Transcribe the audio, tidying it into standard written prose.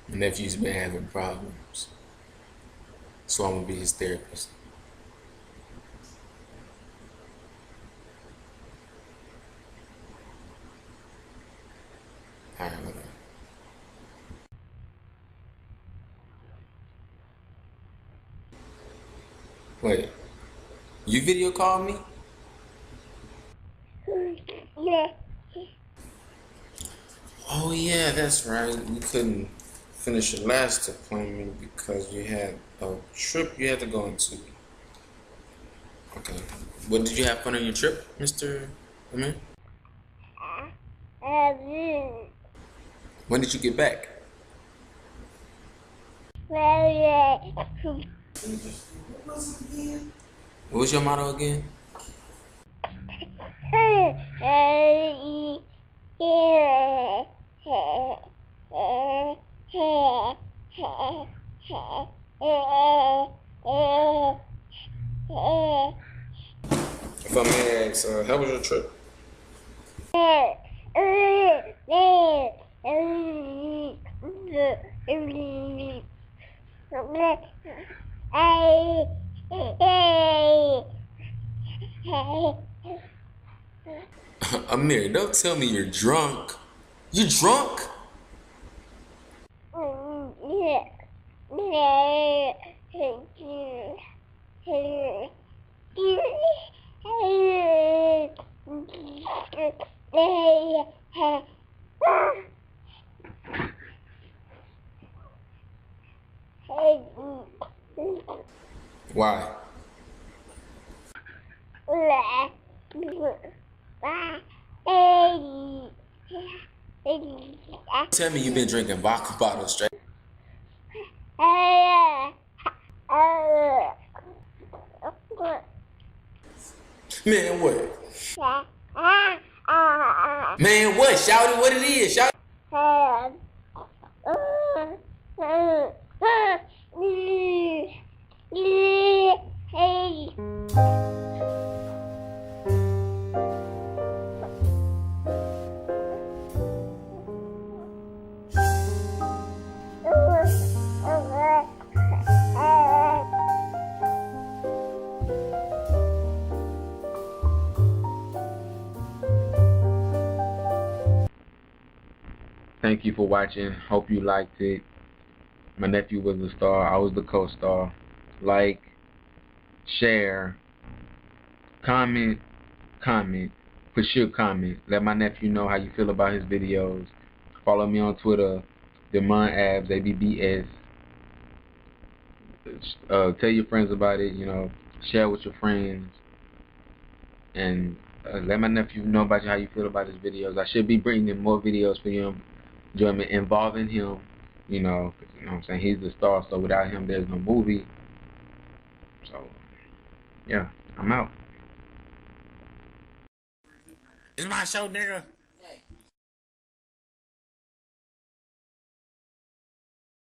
My nephew's been having problems, so I'm gonna be his therapist. All right, whatever. Wait, you video called me? Yeah. Oh yeah, that's right. We couldn't finish your last appointment because you had a trip you had to go into. Okay. What did you have fun on your trip, Mr. Amin? Um, When did you get back? well, What was your motto again? If I may ask, how was your trip? Amir, don't tell me you're drunk. You drunk? Why? Tell me you've been drinking vodka bottles straight. Man, what? Man, what? Shout it what it is. Shout Thank you for watching. Hope you liked it. My nephew was the star. I was the co-star. Like, share, comment. Put your comment. Let my nephew know how you feel about his videos. Follow me on Twitter, Demon Abs, ABBS. Tell your friends about it. Share with your friends, and let my nephew know about how you feel about his videos. I should be bringing more videos for you, enjoyment involving him. 'Cause, what I'm saying, he's the star. So without him, there's no movie. So yeah, I'm out. It's my show, nigga.